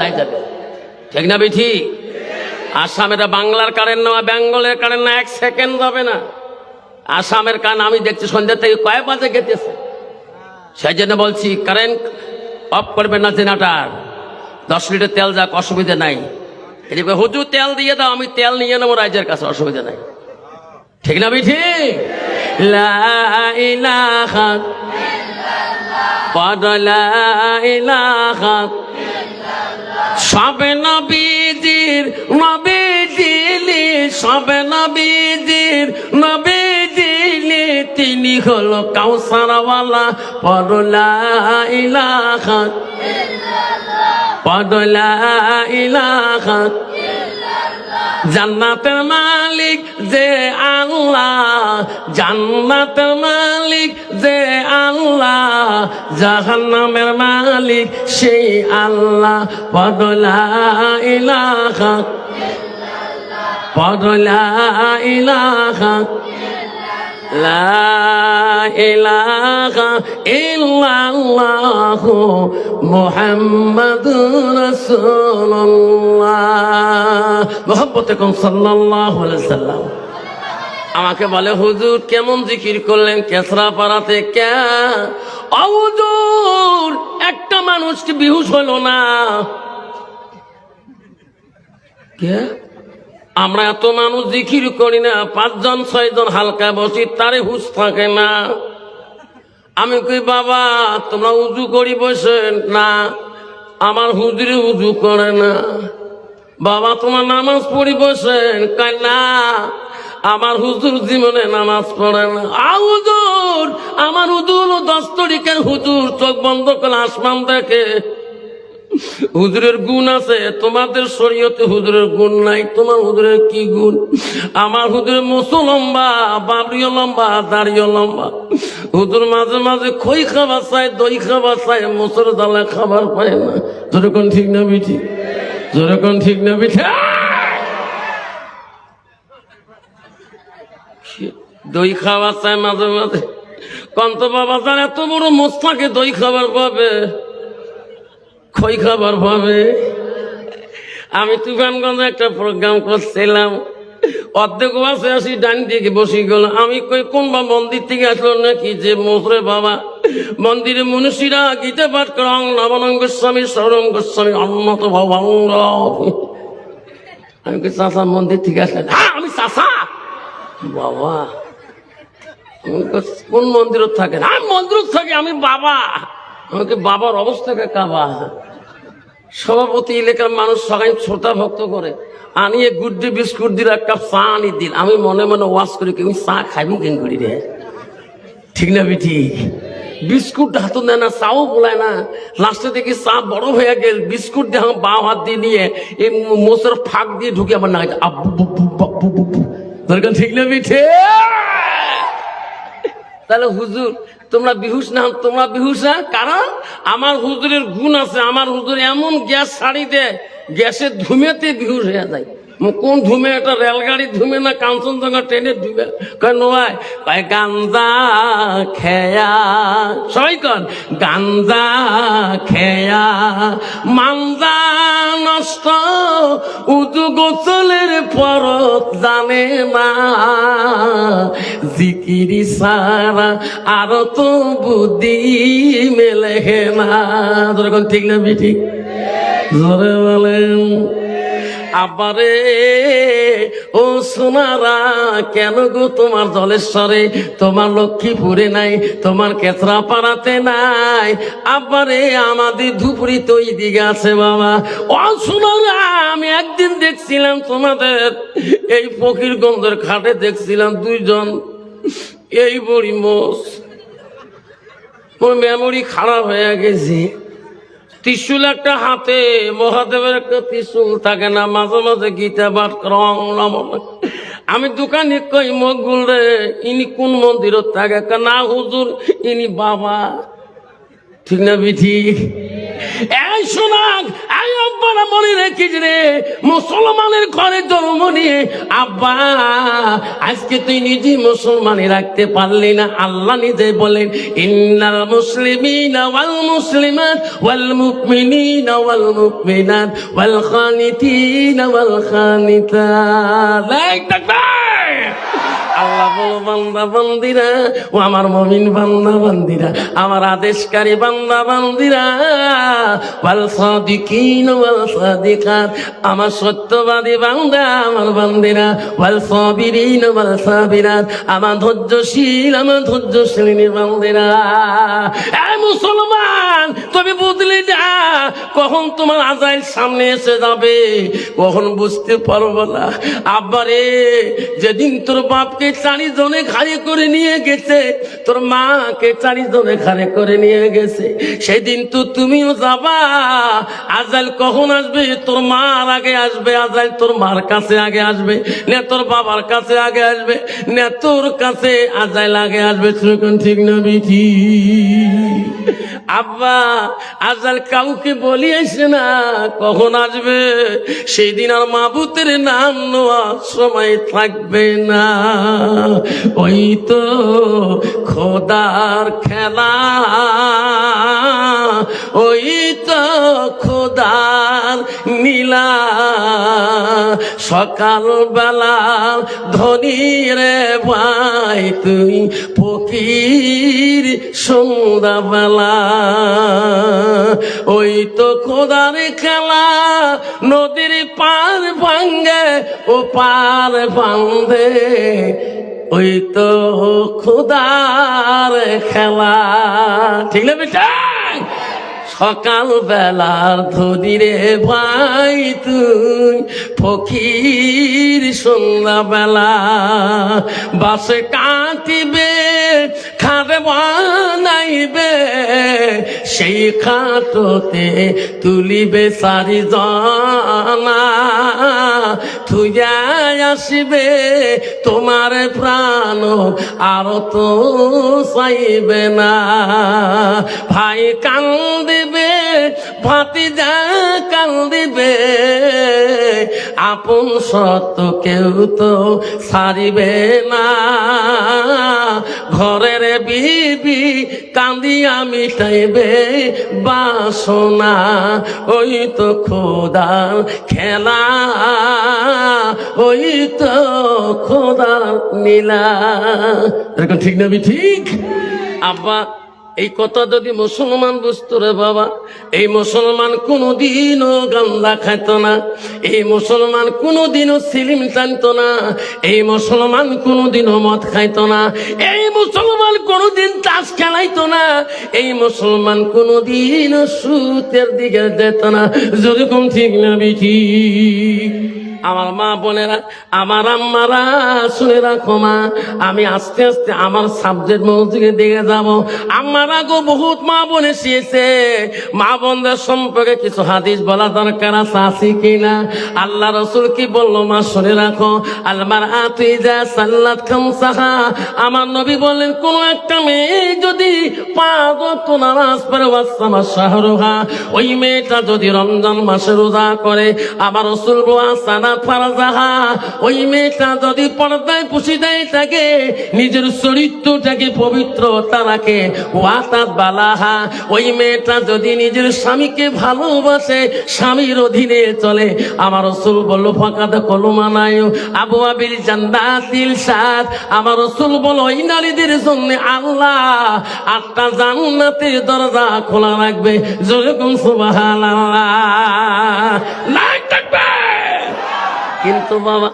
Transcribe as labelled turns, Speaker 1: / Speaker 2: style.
Speaker 1: তাই যাবে, ঠিক না বিঠি? আসামের বাংলার কারেন্ট না, বেঙ্গলের কারেন্ট না, 1 সেকেন্ড যাবে না। আসামের কান আমি দেখছি সন্ধ্যা থেকে কয়েক বাজে গেতেছে। সেই জন্য বলছি কারেন্ট অফ করবেন না, জেনারেটর 10 লিটার তেল যাক, অসুবিধা নাই। এদিকে হুজুর তেল দিয়ে দাও, আমি তেল নিয়ে নেবো রাইজের কাছে, অসুবিধা নাই, ঠিক না বিঠি? লা ইলাহা লা ইলাহা সবে নবীজির নবীজিলি, সবে নবীজির নবীজিলি, তিনি হলো কাউসারওয়ালা। পড়ো লা ইলাহা, পড়ো লা ইলাহা। জান্নাতের মালিক যে আল্লাহ, জান্নাতের মালিক যে আল্লাহ, জাহান্নামের মালিক সেই আল্লাহ। পড়ো লা ইলাহা, পড়ো লা ইলাহা, লা ইলাহা ইল্লাল্লাহু মুহাম্মাদুর রাসূলুল্লাহ। মুহাম্মতে কোন সাল্লাল্লাহু আলাইহি সাল্লাম। আমাকে বলে হুজুর কেমন জিকির করলেন কেসরা পাড়াতে? কে হুজুর একটা মানুষ কি বেহুশ হলো না? কে? আমরা এত মানুষ জিকির করি না, 5 জন 6 জন হালকা বসি, তারে হুশ থাকে না। আমি কই বাবা তোমরা উজু করি বসেন না, আমার হুজুরে উজু করে না। বাবা তোমার নামাজ পড়ি বসেন, কয় না আমার হুজুর জীবনে নামাজ পড়ে না। হুজুর আমার হুজুর 10 তারিখের হুজুর চোখ বন্ধ করে আসমান দেখে। হুজুরের গুণ আছে, তোমাদের শরীয়তে হুজুরের গুণ নাই। তোমার হুজুরের কি গুণ? আমার হুজুরের মুসু লম্বা, বাবরিও লম্বা, দাড়িও লম্বা। হুজুর মাঝে মাঝে খই খাবার চায়, দই খাবার চায়, মুসুর ডালে খাবার পায় না। যেরকম ঠিক না বিঠি? যেরকম ঠিক না বিঠি? দই খাবার চায় মাঝে মাঝে। কন্ত বাবা তার এত বড় মোস্তাকে দই খাবার পাবে, খই খাবার পাবে? আমি তুফানগঞ্জে একটা প্রোগ্রাম করছিলাম, অর্ধেক বাসে আসি ডান দিকে বসে গেল। আমি কই কোন বা মন্দির থেকে আসলো নাকি যে মোসরে বাবা মন্দিরে মনীষীরা গীতা পাঠ করে অং নবনং গোস্বামী সরং গোস্বামী অন্নত ভবঙ্গ। আমি কই চাষা মন্দির থেকে আসলেন? আমি চাষা। বাবা কোন মন্দিরত থাকেন? আমি মন্দিরত থাকি। আমি বাবা। আমাকে বাবার অবস্থাকে কাবা। সভাপতি এলাকার মানুষ সবাই শ্রোতা ভক্ত করে, আনিয়ে গুড্ডি বিস্কুট দিল, 1 কাপ চা আনি দিল। আমি মনে মনে ওয়াজ করি কেউ চা খাবি কেন করি রে, ঠিক না বিঠি? বিস্কুট হাত দেয় না, চাও বলায় না। লাস্টে দেখি চা বড় হয়ে গেল, বিস্কুট দিয়ে আমার বাঁ হাত দিয়ে নিয়ে এই মোচের ফাঁক দিয়ে ঢুকে আমার না আব্বু দরকার, ঠিক না বিঠে? তাহলে হুজুর তোমরা বিহুস না, তোমরা বিহুস না। কারণ আমার হুজুরের গুণ আছে। আমার হুজুর এমন গ্যাস ছাড়ি দেয়, গ্যাসের ধুমেতে বিহুস হয়ে যায়। কোন ধুমে? একটা রেলগাড়ি ধুমে না কাঞ্চনজঙ্ঘা ট্রেনের ধুমে? কয় নয়, কয় গাঞ্জা খেয়া। সবাই কন গাঞ্জা খেয়া মাঞ্জা নষ্ট, উজু গোসলের পরত জানে না, জিকিরি সারা আর তো বুদ্ধি মেলে না। যখন ঠিক না বিঠি? জোরে বলেন। আবারে ও সোনারা কেন গো তোমার জলেশ্বরে, তোমার লক্ষ্মীপুরে নাই, তোমার কেতরা পাড়াতে নাই, আবারে আমাদের ধুপুরি তো এই দিকে আছে বাবা। ও সোনারা আমি একদিন দেখছিলাম তোমাদের এই ফকিরগঞ্জের ঘাটে, দেখছিলাম 2 জন এই বড়ি মোষ। মেমোরি খারাপ হয়ে গেছে। ত্রিশুল একটা হাতে, মহাদেবের একটা ত্রিশুল থাকে না, মাঝে মাঝে গীতা পাঠ রং নম। আমি দোকানে কই মকবুল রে ইনি কোন মন্দিরত থাকে? না হুজুর ইনি বাবা। ঠিক না বিঠি? এই শোনাক, এই আব্বারা মনে রেখে দেখিস রে মুসলমানের ঘরে জন্ম নিয়ে আব্বা আজকে তুই নিজে মুসলমানই রাখতে পারলি না। আল্লাহ নিজে বলেন ইন্নাল মুসলিমিনা ওয়াল মুসলিমাত ওয়াল মুমিনিনা ওয়াল মুমিনাত ওয়াল খানিতিনা ওয়াল খানিতাত। আল্লাহ বলো বান্দা বান্দিরা ও আমার মুমিন বান্দা বান্দিরা, আমার আদেশকারী বান্দা বান্দিরা, ওয়াল সাদিকিন ওয়াল সাদিকাত, আমার সত্যবাদী বান্দা আমার বান্দিরা, ওয়াল সাবিরিন ওয়াল সাবিরাত, আমার ধৈর্যশীল আমার ধৈর্যশীলিনী বান্দিরা। এই মুসলমান তুমি বুঝলি যা কখন তোমার আজাইল সামনে এসে যাবে কখন বুঝতে পারবো না। আব্বারে যেদিন তোর বাপকে 4 জনে ঘাড়ে করে নিয়ে গেছে, তোর মাকে 4 জনে ঘাড়ে করে নিয়ে গেছে, সেদিন তো তুমিও যাবা। আজাইল কখন আসবে? তোর মার আগে আসবে আজাইল, তোর মার কাছে আগে আসবে না তোর বাবার কাছে আগে আসবে না তোর কাছে আজাইল আগে আসবে? ঠিক না বিঠি? আব্বা আজাইল কাউকে বলিয়েছে না কখন আসবে, সেই দিন আর মাবুতের নাম নেওয়ার সময় থাকবে না। ওই তো খোদার খেলা, ওই তো খোদার নীলা, সকাল বেলা ধনী রে ভাই তুই ফকির সন্ধ্যা বেলা। ওই তো খোদার খেলা, নদীর পার ভাঙ্গে ও পার বান্ধে, ওই তো খোদার খেলা। ঠিক না বেটা? সকাল বেলার ধনী রে ভাই তুই ফকির সন্ধ্যা বেলা। বাসে কাটিবে খাটে বানাইবে, সেই খাটতে তুলিবে 4 জনা, থুইয়া আসিবে তোমার প্রাণ আর তো চাইবে না। ভাই কান্দিবে ভাতিজা কান্দিবে, আপন সত্য কেউ তো ছাড়িবে না। ঘরের বিবি কান্দিয়া মিটাইবে বাসনা, ওই তো খোদার খেলা, ওই তো খোদার নীলা। এরকম ঠিক না? ঠিক আব্বা এই কথা যদি মুসলমান বুঝতো রে বাবা, এই মুসলমান কোনোদিনও গান্দা খাইত না, এই মুসলমান কোনোদিনও সিলিম টানত না, এই মুসলমান কোনোদিনও মদ খাইত না, এই মুসলমান কোনোদিন তাস খেলাইতো না, এই মুসলমান কোনোদিনও সুতের দিকে যেত না। যেরকম ঠিক না বিঠি? আমার মা বোনেরা, আমার আম্মারা শুনে রাখো মা, আমি আস্তে আস্তে আমার সাবজেক্ট মৌজুকে দিকে যাব। আম্মারা গো বহুত মা বোন এসেছে, মা বোনদের সম্পর্কে কিছু হাদিস বলা দরকার আছে কিনা? আল্লাহ রসুল কি বললো মা শুনে রাখো, আলমার আতুইজা সাল্লাত খামসাহা, আমার নবী বললেন কোন একটা মেয়ে যদি 5 ওয়াক্ত নামাজ পড়ে ওয়াসামা শাহরুহা, ওই মেয়েটা যদি রমজান মাসে রোজা করে, আমার রসুল বলেন ফারাজাহা, ওই মেয়েটা যদি পর্দায় পুশিদায় থাকে, নিজের চরিত্রটাকে পবিত্রতা রাখে, ওয়াতাত বালাহা, ওই মেয়েটা যদি নিজের স্বামীকে ভালোবাসে, স্বামীর অধীনে চলে, আমার রাসূল বলল ফাকাদ কলমানায় আবু আবিল জান্নাতিল সাদ, আমার রাসূল বলল ওই নারীদের জন্য আল্লাহ 8টা জান্নাতের দরজা খোলা রাখবে। যেরকম সুবহানাল্লাহ। কিন্তু বাবা